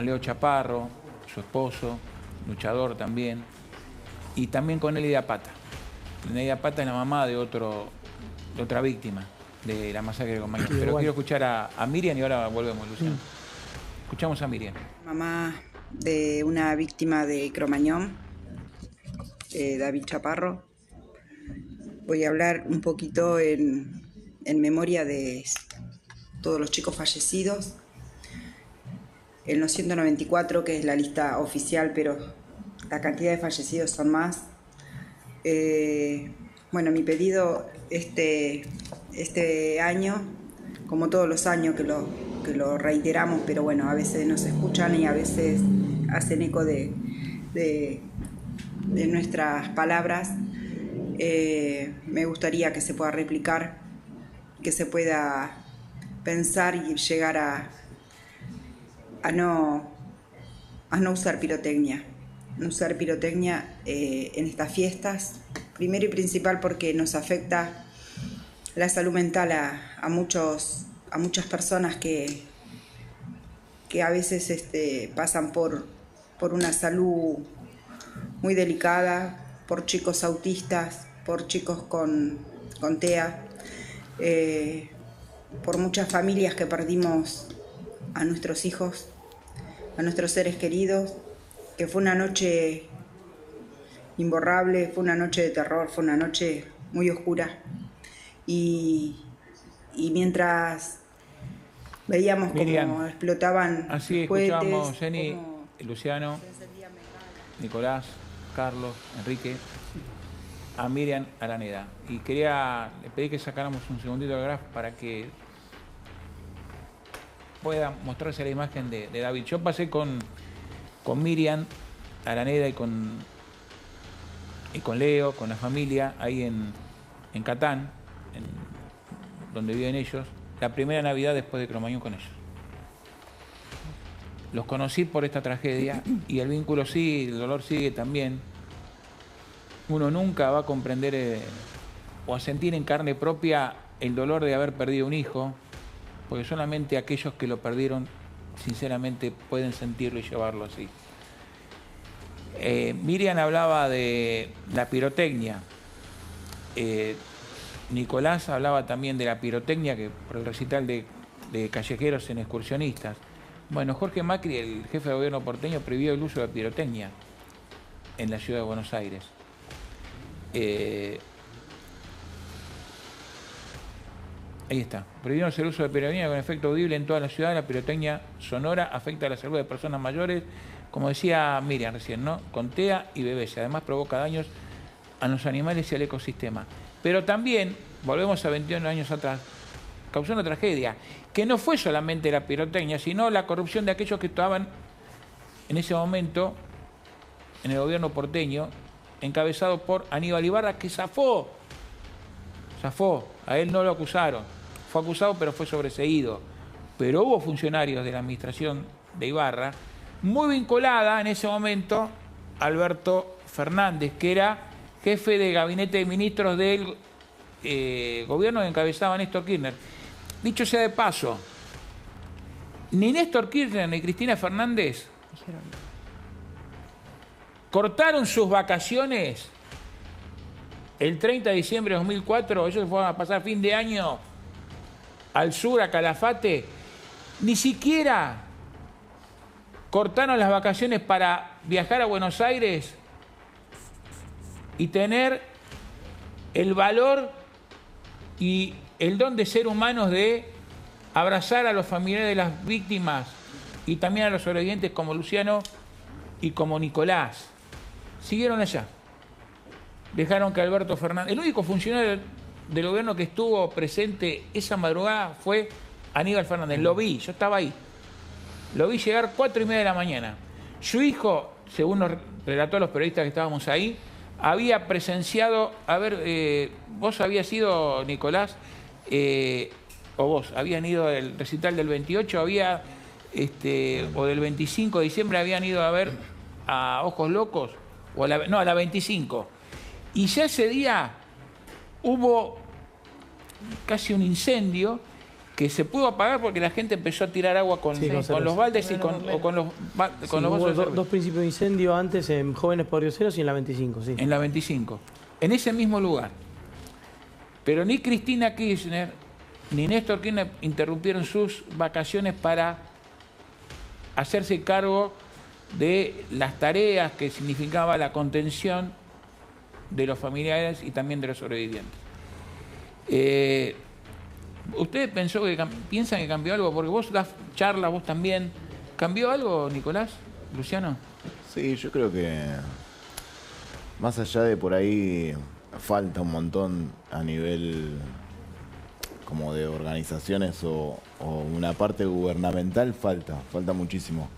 Leo Chaparro, su esposo, luchador también, y también con Elida Pata. Elida Pata es la mamá de otra víctima de la masacre de Cromañón. Pero quiero escuchar a Miriam y ahora volvemos, Luciano. Escuchamos a Miriam. Mamá de una víctima de Cromañón, David Chaparro. Voy a hablar un poquito en memoria de todos los chicos fallecidos. En los 194, que es la lista oficial, pero la cantidad de fallecidos son más. Bueno, mi pedido este año, como todos los años que lo reiteramos, pero bueno, a veces nos escuchan y a veces hacen eco de nuestras palabras, me gustaría que se pueda replicar, que se pueda pensar y llegar a no usar pirotecnia. No usar pirotecnia en estas fiestas, primero y principal porque nos afecta la salud mental a muchas personas que a veces pasan por una salud muy delicada, por chicos autistas, por chicos con TEA, por muchas familias que perdimos a nuestros hijos, a nuestros seres queridos, que fue una noche imborrable, fue una noche de terror, fue una noche muy oscura. Y mientras veíamos cómo explotaban así cohetes, escuchamos Jenny, Luciano, Nicolás, Carlos, Enrique, a Miriam Araneda. Y le pedí que sacáramos un segundito de graf para que pueda mostrarse la imagen de David. Yo pasé con Miriam Araneda y con Leo, con la familia, ahí en Catán, donde viven ellos, la primera Navidad después de Cromañón con ellos. Los conocí por esta tragedia y el vínculo sigue, el dolor sigue también. Uno nunca va a comprender o a sentir en carne propia el dolor de haber perdido un hijo, porque solamente aquellos que lo perdieron sinceramente pueden sentirlo y llevarlo así. Miriam hablaba de la pirotecnia. Nicolás hablaba también de la pirotecnia que por el recital de callejeros en excursionistas. Bueno, Jorge Macri, el jefe de gobierno porteño, prohibió el uso de pirotecnia en la ciudad de Buenos Aires. Ahí está. Prohibieron el uso de pirotecnia con efecto audible en toda la ciudad. La pirotecnia sonora afecta a la salud de personas mayores, como decía Miriam recién, ¿no? Con TEA y bebés. Y además provoca daños a los animales y al ecosistema. Pero también, volvemos a 21 años atrás, causó una tragedia, que no fue solamente la pirotecnia, sino la corrupción de aquellos que estaban en ese momento en el gobierno porteño, encabezado por Aníbal Ibarra, que zafó, a él no lo acusaron, fue acusado pero fue sobreseído, pero hubo funcionarios de la administración de Ibarra, muy vinculada en ese momento a Alberto Fernández, que era jefe de gabinete de ministros del gobierno que encabezaba Néstor Kirchner. Dicho sea de paso, ni Néstor Kirchner ni Cristina Fernández cortaron sus vacaciones el 30 de diciembre de 2004, ellos fueron a pasar fin de año al sur, a Calafate, ni siquiera cortaron las vacaciones para viajar a Buenos Aires y tener el valor y el don de ser humanos de abrazar a los familiares de las víctimas y también a los sobrevivientes como Luciano y como Nicolás. Siguieron allá. Dejaron que Alberto Fernández... El único funcionario del gobierno que estuvo presente esa madrugada fue Aníbal Fernández. Lo vi, yo estaba ahí. Lo vi llegar 4:30 de la mañana. Su hijo, según nos relató a los periodistas que estábamos ahí, había presenciado... A ver, vos habías ido, Nicolás, o vos, habían ido al recital del 28, había... o del 25 de diciembre habían ido a ver a Ojos Locos, o a la 25. Y ya ese día hubo casi un incendio que se pudo apagar porque la gente empezó a tirar agua con los baldes y con los vasos. Dos principios de incendio antes en Jóvenes Podrioseros y en la 25, sí. En la 25, en ese mismo lugar. Pero ni Cristina Kirchner ni Néstor Kirchner interrumpieron sus vacaciones para hacerse cargo de las tareas que significaba la contención de los familiares y también de los sobrevivientes. ¿Usted piensan que cambió algo? Porque vos das charlas, vos también. ¿Cambió algo, Nicolás? ¿Luciano? Sí, yo creo que más allá de por ahí falta un montón a nivel como de organizaciones o una parte gubernamental, falta muchísimo.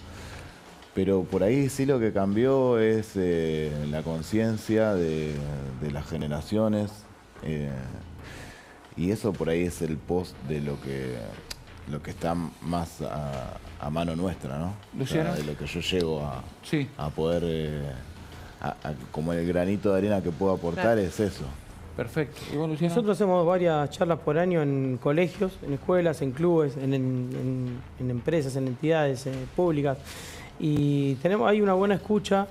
Pero por ahí sí lo que cambió es la conciencia de las generaciones y eso por ahí es el post de lo que está más a mano nuestra, ¿no? Luciano. O sea, de lo que yo llego a poder, como el granito de arena que puedo aportar es eso. Perfecto. ¿Y vos, Luciano? Nosotros hacemos varias charlas por año en colegios, en escuelas, en clubes, en empresas, en entidades públicas. Y hay una buena escucha.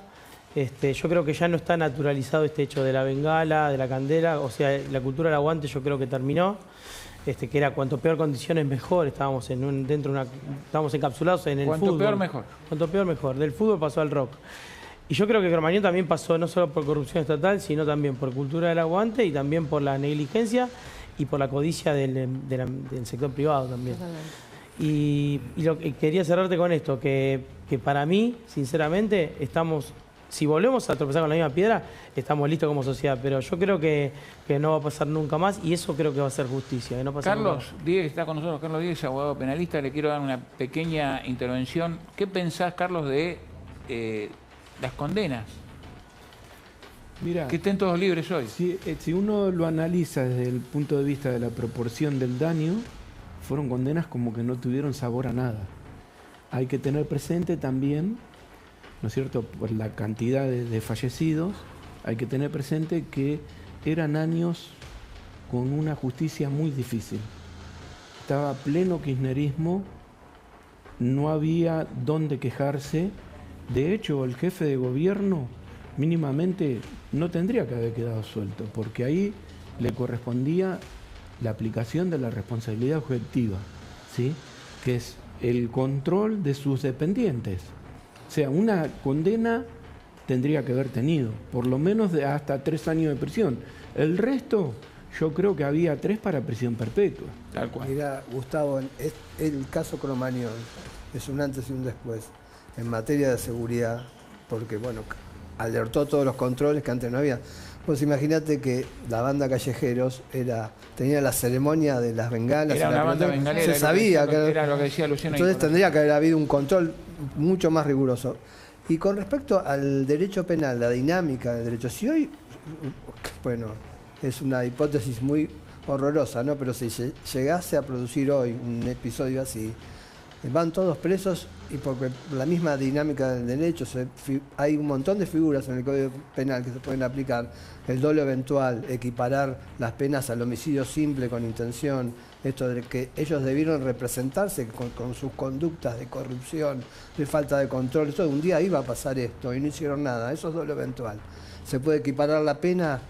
Yo creo que ya no está naturalizado este hecho de la bengala, de la candela. O sea, la cultura del aguante yo creo que terminó. Que era cuanto peor condiciones mejor. Estábamos estábamos encapsulados en el fútbol. Cuanto peor mejor. Cuanto peor mejor. Del fútbol pasó al rock. Y yo creo que Cromañón también pasó no solo por corrupción estatal, sino también por cultura del aguante y también por la negligencia y por la codicia del sector privado también. Y lo que quería cerrarte con esto, que para mí, sinceramente, si volvemos a tropezar con la misma piedra, estamos listos como sociedad, pero yo creo que no va a pasar nunca más y eso creo que va a ser justicia. No Carlos Díez está con nosotros, Carlos Díez, abogado penalista, le quiero dar una pequeña intervención. ¿Qué pensás, Carlos, de las condenas? Mirá, que estén todos libres hoy. Si uno lo analiza desde el punto de vista de la proporción del daño, fueron condenas como que no tuvieron sabor a nada. Hay que tener presente también, ¿no es cierto?, por la cantidad de fallecidos, hay que tener presente que eran años con una justicia muy difícil. Estaba pleno kirchnerismo, no había dónde quejarse. De hecho, el jefe de gobierno mínimamente no tendría que haber quedado suelto, porque ahí le correspondía la aplicación de la responsabilidad objetiva, ¿sí?, que es el control de sus dependientes. O sea, una condena tendría que haber tenido, por lo menos de hasta 3 años de prisión. El resto, yo creo que había 3 para prisión perpetua. Tal cual. Mira, Gustavo, el caso Cromañón es un antes y un después en materia de seguridad, porque, bueno, alertó todos los controles que antes no había. Pues imagínate que la banda Callejeros tenía la ceremonia de las bengalas. Era una banda bengalera. Se sabía que era lo que decía Luciano. Entonces tendría que haber habido un control mucho más riguroso. Y con respecto al derecho penal, la dinámica del derecho, si hoy, bueno, es una hipótesis muy horrorosa, ¿no? Pero si llegase a producir hoy un episodio así, van todos presos y porque la misma dinámica del derecho, hay un montón de figuras en el Código Penal que se pueden aplicar, el dolo eventual, equiparar las penas al homicidio simple con intención, esto de que ellos debieron representarse con sus conductas de corrupción, de falta de control, eso un día iba a pasar esto y no hicieron nada, eso es dolo eventual. Se puede equiparar la pena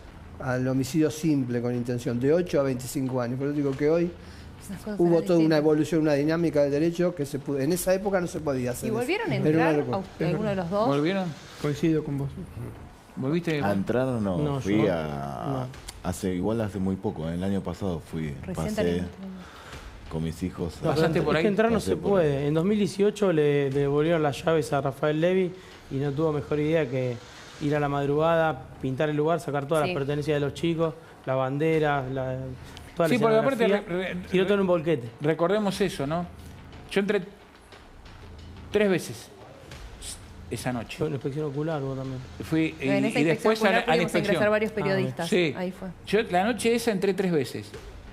al homicidio simple con intención, de 8 a 25 años, por eso digo que hoy hubo toda una evolución, una dinámica del derecho que en esa época no se podía hacer. ¿Y volvieron a entrar alguno de los dos? ¿Volvieron? Coincido con vos. ¿Volviste? ¿A entrar o no? No, fui hace muy poco, el año pasado fui, pasé con mis hijos. ¿Pasaste por ahí? Es que entrar no se puede. En 2018 le devolvieron las llaves a Rafael Levy y no tuvo mejor idea que ir a la madrugada, pintar el lugar, sacar todas las pertenencias de los chicos, la bandera, sí, porque aparte tiró todo en un volquete. Recordemos eso, ¿no? Yo entré 3 veces esa noche. Fue una inspección ocular vos también. Fui en esa y después a la inspección. Ingresar varios periodistas. Sí. Ahí fue. Yo la noche esa entré 3 veces.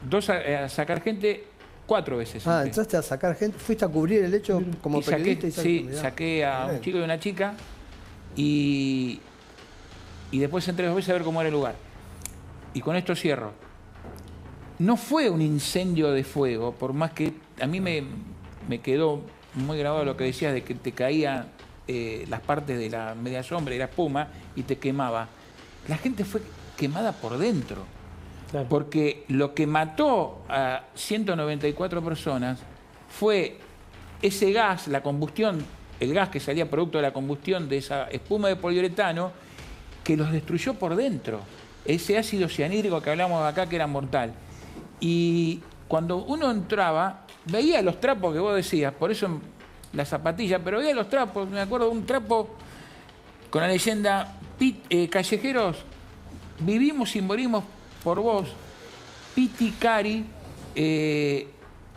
2 a sacar gente, 4 veces. Entraste a sacar gente, fuiste a cubrir el hecho como periodista. Saqué a un chico y una chica y después entré 2 veces a ver cómo era el lugar. Y con esto cierro. No fue un incendio de fuego, por más que a mí me quedó muy grabado lo que decías de que te caían las partes de la media sombra y la espuma y te quemaba. La gente fue quemada por dentro, porque lo que mató a 194 personas fue ese gas, la combustión, el gas que salía producto de la combustión de esa espuma de poliuretano que los destruyó por dentro. Ese ácido cianhídrico que hablamos acá que era mortal. Y cuando uno entraba, veía los trapos que vos decías, por eso la zapatilla, pero veía los trapos, me acuerdo de un trapo con la leyenda Callejeros, vivimos y morimos por vos, Piti, Cari,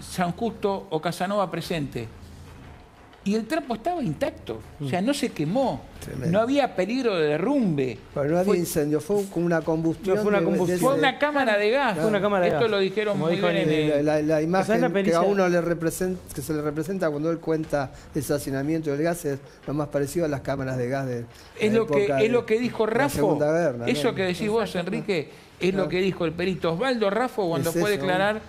San Justo o Casanova presente. Y el trapo estaba intacto, o sea, no se quemó. Tremendo. No había peligro de derrumbe. Pero no había incendio, fue como una combustión. No fue una combustión. Fue una cámara de gas. Fue una cámara de gas. Esto lo dijeron muy bien. La imagen que a uno que se le representa cuando él cuenta el hacinamiento del gas es lo más parecido a las cámaras de gas de es lo que dijo Raffo. Eso que decís vos, Enrique, es lo que dijo el perito Osvaldo Raffo cuando fue a declarar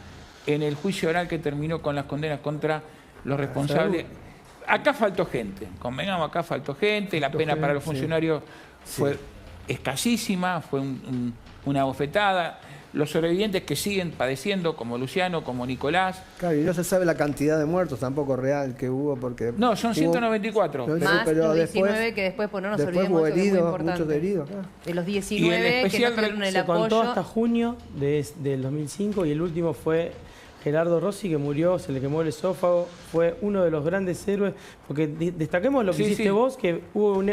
en el juicio oral que terminó con las condenas contra los responsables. Acá faltó gente, convengamos, acá faltó gente, la pena para los funcionarios fue escasísima, fue una bofetada. Los sobrevivientes que siguen padeciendo, como Luciano, como Nicolás. Claro, y no se sabe la cantidad de muertos tampoco real que hubo, porque... No, son 194. Más pero los 19 que después, no nos olvidemos, muchos heridos. De los 19 que no tuvieron el apoyo. Se contó hasta junio del 2005 y el último fue Gerardo Rossi, que murió, se le quemó el esófago, fue uno de los grandes héroes, porque destaquemos lo que hiciste vos, que hubo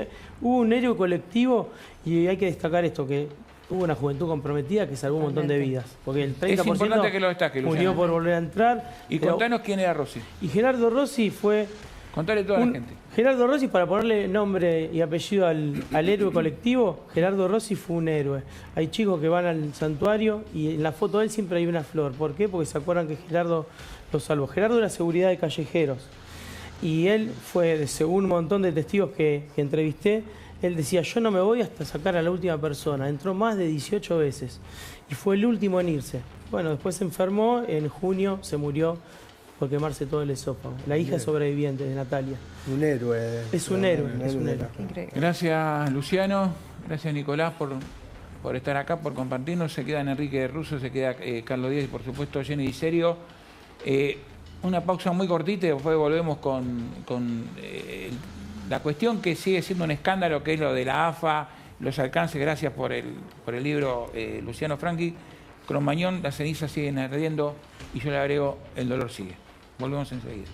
un héroe colectivo, y hay que destacar esto, que hubo una juventud comprometida que salvó un montón de vidas, porque el 30% es importante que lo destaque, murió por volver a entrar. Y contanos quién era Rossi. Y Gerardo Rossi fue... Contale a toda la gente. Gerardo Rossi, para ponerle nombre y apellido al héroe colectivo, Gerardo Rossi fue un héroe. Hay chicos que van al santuario y en la foto de él siempre hay una flor. ¿Por qué? Porque se acuerdan que Gerardo lo salvó. Gerardo era seguridad de Callejeros. Y él fue, según un montón de testigos que entrevisté, él decía, yo no me voy hasta sacar a la última persona. Entró más de 18 veces y fue el último en irse. Bueno, después se enfermó, en junio se murió por quemarse todo el esófago. La hija sobreviviente de Natalia. Un héroe. Es un héroe, es un héroe. Gracias, Luciano. Gracias, Nicolás, por estar acá, por compartirnos. Se quedan Enrique Russo, se queda Carlos Díaz y, por supuesto, Jenny Di Serio. Una pausa muy cortita y después volvemos con la cuestión que sigue siendo un escándalo, que es lo de la AFA, los alcances. Gracias por el libro, Luciano Franchi. Cromañón, las cenizas siguen ardiendo y yo le agrego, el dolor sigue. Volvemos enseguida.